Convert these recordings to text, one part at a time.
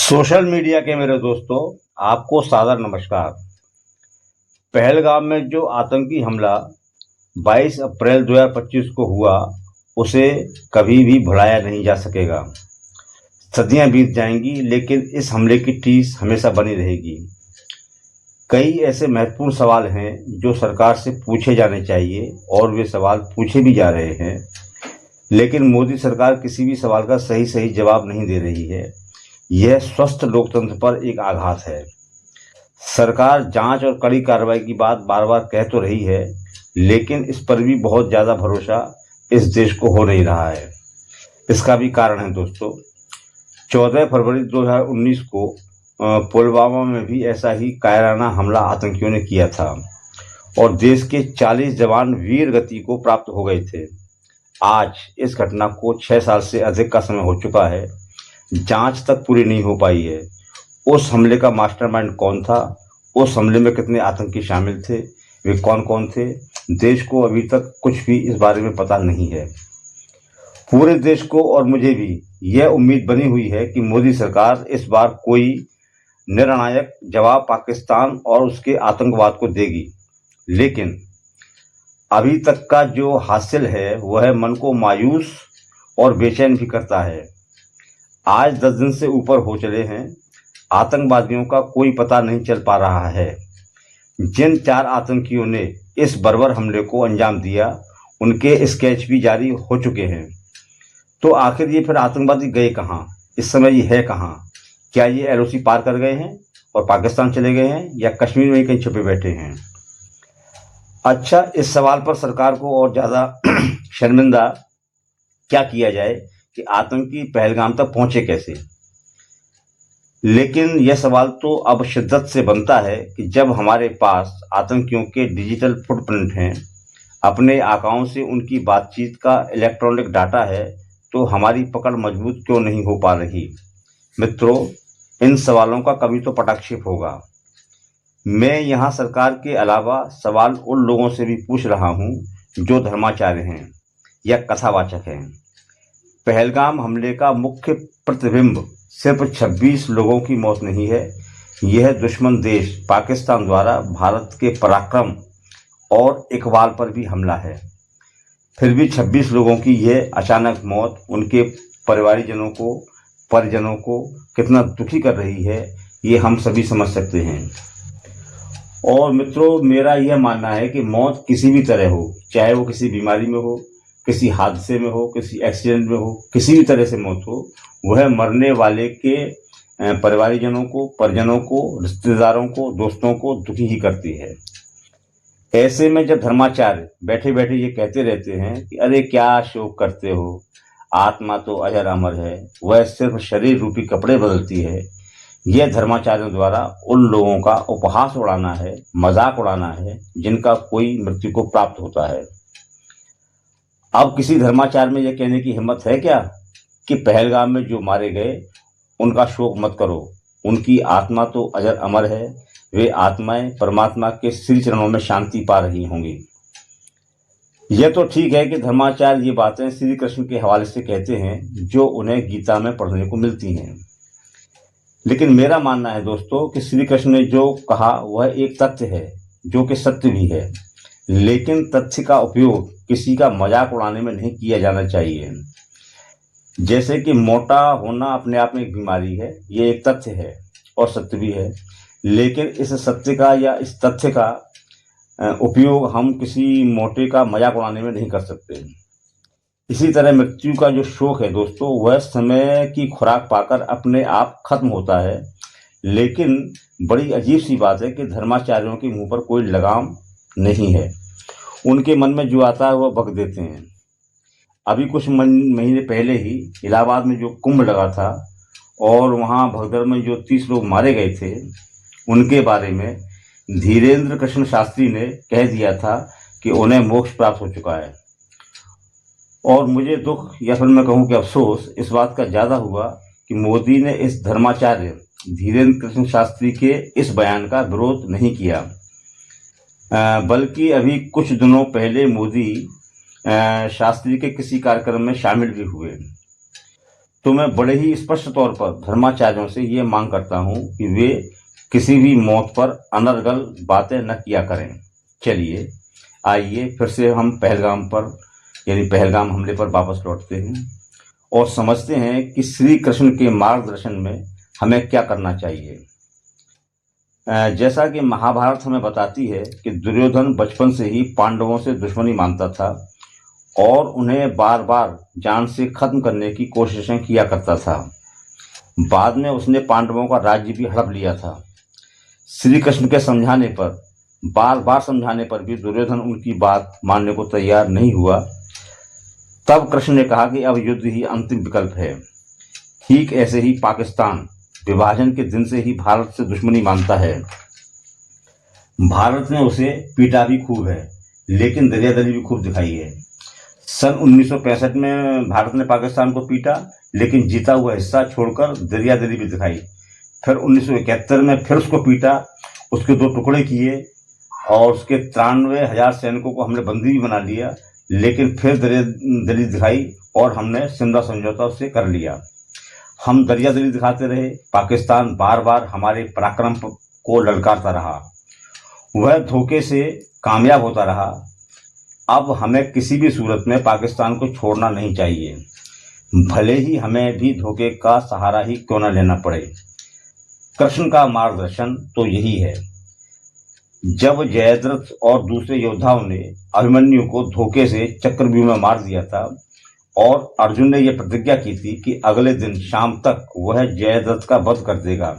Social media के मेरे दोस्तों, आपको सादर नमस्कार। पहलगाम में जो आतंकी हमला 22 अप्रैल 2025 को हुआ, उसे कभी भी भुलाया नहीं जा सकेगा। सदियां बीत जाएंगी, लेकिन इस हमले की टीस हमेशा बनी रहेगी। कई ऐसे महत्वपूर्ण सवाल हैं जो सरकार से पूछे जाने चाहिए, और वे सवाल पूछे भी जा रहे हैं, लेकिन मोदी सरकार किसी भी सवाल का सही सही जवाब नहीं दे रही है। यह स्वस्थ लोकतंत्र पर एक आघात है। सरकार जांच और कड़ी कार्रवाई की बात बार बार कह तो रही है, लेकिन इस पर भी बहुत ज़्यादा भरोसा इस देश को हो नहीं रहा है। इसका भी कारण है दोस्तों, 14 फरवरी 2019 को पुलवामा में भी ऐसा ही कायराना हमला आतंकियों ने किया था, और देश के 40 जवान वीर गति को प्राप्त हो गए थे। आज इस घटना को 6 साल से अधिक का समय हो चुका है। जांच तक पूरी नहीं हो पाई है। उस हमले का मास्टरमाइंड कौन था? उस हमले में कितने आतंकी शामिल थे? वे कौन कौन थे? देश को अभी तक कुछ भी इस बारे में पता नहीं है। पूरे देश को और मुझे भी यह उम्मीद बनी हुई है कि मोदी सरकार इस बार कोई निर्णायक जवाब पाकिस्तान और उसके आतंकवाद को देगी, लेकिन अभी तक का जो हासिल है वह मन को मायूस और बेचैन भी करता है। आज 10 दिन से ऊपर हो चले हैं, आतंकवादियों का कोई पता नहीं चल पा रहा है। जिन 4 आतंकियों ने इस बर्बर हमले को अंजाम दिया, उनके स्केच भी जारी हो चुके हैं। तो आखिर ये फिर आतंकवादी गए कहाँ? इस समय ये है कहाँ? क्या ये एलओसी पार कर गए हैं और पाकिस्तान चले गए हैं, या कश्मीर में ही कहीं छुपे बैठे हैं? अच्छा, इस सवाल पर सरकार को और ज़्यादा शर्मिंदा क्या किया जाए कि आतंकी पहलगाम तक पहुंचे कैसे? लेकिन यह सवाल तो अब शिद्दत से बनता है कि जब हमारे पास आतंकियों के डिजिटल फुटप्रिंट हैं, अपने आकाओं से उनकी बातचीत का इलेक्ट्रॉनिक डाटा है, तो हमारी पकड़ मजबूत क्यों नहीं हो पा रही? मित्रों, इन सवालों का कभी तो पटाक्षेप होगा। मैं यहाँ सरकार के अलावा सवाल उन लोगों से भी पूछ रहा हूँ जो धर्माचार्य हैं या कथावाचक हैं। पहलगाम हमले का मुख्य प्रतिबिंब सिर्फ 26 लोगों की मौत नहीं है। यह दुश्मन देश पाकिस्तान द्वारा भारत के पराक्रम और इकबाल पर भी हमला है। फिर भी 26 लोगों की यह अचानक मौत उनके परिजनों को कितना दुखी कर रही है, ये हम सभी समझ सकते हैं। और मित्रों, मेरा यह मानना है कि मौत किसी भी तरह हो, चाहे वो किसी बीमारी में हो, किसी हादसे में हो, किसी एक्सीडेंट में हो, किसी भी तरह से मौत हो, वह मरने वाले के परिजनों को, रिश्तेदारों को, दोस्तों को दुखी ही करती है। ऐसे में जब धर्माचार्य बैठे बैठे ये कहते रहते हैं कि अरे क्या शोक करते हो, आत्मा तो अजर अमर है, वह सिर्फ शरीर रूपी कपड़े बदलती है, यह धर्माचार्यों द्वारा उन लोगों का उपहास उड़ाना है, मजाक उड़ाना है, जिनका कोई मृत्यु को प्राप्त होता है। अब किसी धर्माचार्य में यह कहने की हिम्मत है क्या कि पहलगाम में जो मारे गए उनका शोक मत करो, उनकी आत्मा तो अजर अमर है, वे आत्माएं परमात्मा के श्री चरणों में शांति पा रही होंगी। यह तो ठीक है कि धर्माचार्य ये बातें श्री कृष्ण के हवाले से कहते हैं, जो उन्हें गीता में पढ़ने को मिलती हैं। लेकिन मेरा मानना है दोस्तों कि श्री कृष्ण ने जो कहा वह एक तथ्य है, जो कि सत्य भी है, लेकिन तथ्य का उपयोग किसी का मजाक उड़ाने में नहीं किया जाना चाहिए। जैसे कि मोटा होना अपने आप में एक बीमारी है, ये एक तथ्य है और सत्य भी है, लेकिन इस सत्य का या इस तथ्य का उपयोग हम किसी मोटे का मजाक उड़ाने में नहीं कर सकते। इसी तरह मृत्यु का जो शोक है दोस्तों, वह समय की खुराक पाकर अपने आप खत्म होता है, लेकिन बड़ी अजीब सी बात है कि धर्माचार्यों के मुंह पर कोई लगाम नहीं है। उनके मन में जो आता है वह बक देते हैं। अभी कुछ महीने पहले ही इलाहाबाद में जो कुंभ लगा था और वहाँ भगदड़ में जो 30 लोग मारे गए थे, उनके बारे में धीरेन्द्र कृष्ण शास्त्री ने कह दिया था कि उन्हें मोक्ष प्राप्त हो चुका है। और मुझे दुख, या फिर मैं कहूँ कि अफसोस, इस बात का ज़्यादा हुआ कि मोदी ने इस धर्माचार्य धीरेन्द्र कृष्ण शास्त्री के इस बयान का विरोध नहीं किया, बल्कि अभी कुछ दिनों पहले मोदी शास्त्री के किसी कार्यक्रम में शामिल भी हुए। तो मैं बड़े ही स्पष्ट तौर पर धर्माचार्यों से ये मांग करता हूँ कि वे किसी भी मौत पर अनर्गल बातें न किया करें। चलिए आइए फिर से हम पहलगाम हमले पर वापस लौटते हैं और समझते हैं कि श्री कृष्ण के मार्गदर्शन में हमें क्या करना चाहिए। जैसा कि महाभारत हमें बताती है कि दुर्योधन बचपन से ही पांडवों से दुश्मनी मानता था और उन्हें बार बार जान से खत्म करने की कोशिशें किया करता था। बाद में उसने पांडवों का राज्य भी हड़प लिया था। श्री कृष्ण के बार बार समझाने पर भी दुर्योधन उनकी बात मानने को तैयार नहीं हुआ। तब कृष्ण ने कहा कि अब युद्ध ही अंतिम विकल्प है। ठीक ऐसे ही पाकिस्तान विभाजन के दिन से ही भारत से दुश्मनी मानता है। भारत ने उसे पीटा भी खूब है, लेकिन दरियादरी भी खूब दिखाई है। सन 1965 में भारत ने पाकिस्तान को पीटा, लेकिन जीता हुआ हिस्सा छोड़कर दरियादरी भी दिखाई। फिर 1971 में फिर उसको पीटा, उसके 2 टुकड़े किए और उसके 93,000 सैनिकों को हमने बंदी भी बना लिया, लेकिन फिर दरियादरी दिखाई और हमने सिमला समझौता उससे कर लिया। हम दरियादरी दिखाते रहे, पाकिस्तान बार बार हमारे पराक्रम को ललकारता रहा, वह धोखे से कामयाब होता रहा। अब हमें किसी भी सूरत में पाकिस्तान को छोड़ना नहीं चाहिए, भले ही हमें भी धोखे का सहारा ही क्यों न लेना पड़े। कृष्ण का मार्गदर्शन तो यही है। जब जयद्रथ और दूसरे योद्धाओं ने अभिमन्यु को धोखे से चक्रव्यूह में मार दिया था और अर्जुन ने यह प्रतिज्ञा की थी कि अगले दिन शाम तक वह जयद्रथ का वध कर देगा,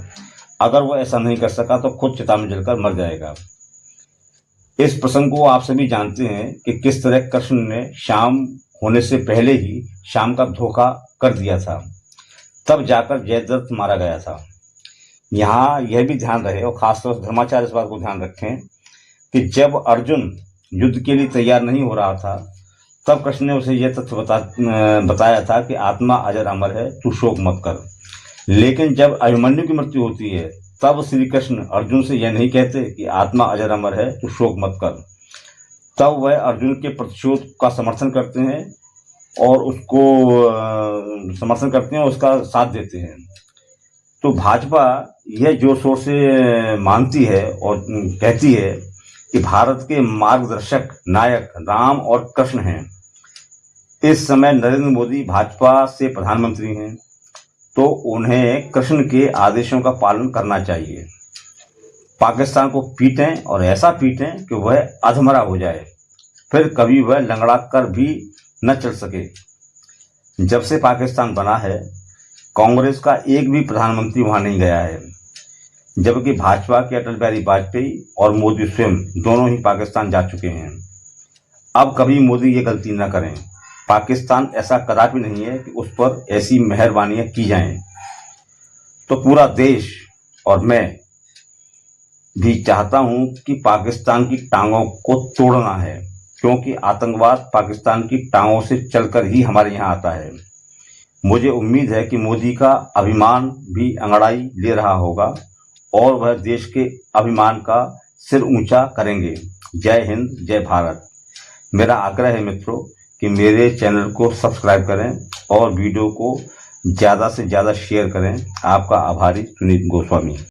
अगर वह ऐसा नहीं कर सका तो खुद चिता में जलकर मर जाएगा। इस प्रसंग को आप सभी जानते हैं कि किस तरह कृष्ण ने शाम होने से पहले ही शाम का धोखा कर दिया था, तब जाकर जयद्रथ मारा गया था। यहाँ यह भी ध्यान रहे और खासतौर से धर्माचार्य इस बात को ध्यान रखें कि जब अर्जुन युद्ध के लिए तैयार नहीं हो रहा था, तब कृष्ण ने उसे यह तथ्य बताया था कि आत्मा अजर अमर है, तू शोक मत कर। लेकिन जब अभिमन्यु की मृत्यु होती है, तब श्री कृष्ण अर्जुन से यह नहीं कहते कि आत्मा अजर अमर है, तू शोक मत कर। तब वह अर्जुन के प्रतिशोध का समर्थन करते हैं और उसका साथ देते हैं। तो भाजपा यह जोर शोर से मानती है और कहती है कि भारत के मार्गदर्शक नायक राम और कृष्ण हैं। इस समय नरेंद्र मोदी भाजपा से प्रधानमंत्री हैं, तो उन्हें कृष्ण के आदेशों का पालन करना चाहिए। पाकिस्तान को पीटें और ऐसा पीटें कि वह अधमरा हो जाए, फिर कभी वह लंगड़ा कर भी न चल सके। जब से पाकिस्तान बना है, कांग्रेस का एक भी प्रधानमंत्री वहां नहीं गया है, जबकि भाजपा के अटल बिहारी वाजपेयी और मोदी स्वयं दोनों ही पाकिस्तान जा चुके हैं। अब कभी मोदी ये गलती न करें। पाकिस्तान ऐसा कदापि नहीं है कि उस पर ऐसी मेहरबानियां की जाएं। तो पूरा देश और मैं भी चाहता हूं कि पाकिस्तान की टांगों को तोड़ना है, क्योंकि आतंकवाद पाकिस्तान की टांगों से चलकर ही हमारे यहाँ आता है। मुझे उम्मीद है कि मोदी का अभिमान भी अंगड़ाई ले रहा होगा और वह देश के अभिमान का सिर ऊंचा करेंगे। जय हिंद, जय भारत। मेरा आग्रह है मित्रों कि मेरे चैनल को सब्सक्राइब करें और वीडियो को ज़्यादा से ज़्यादा शेयर करें। आपका आभारी सुनील गोस्वामी।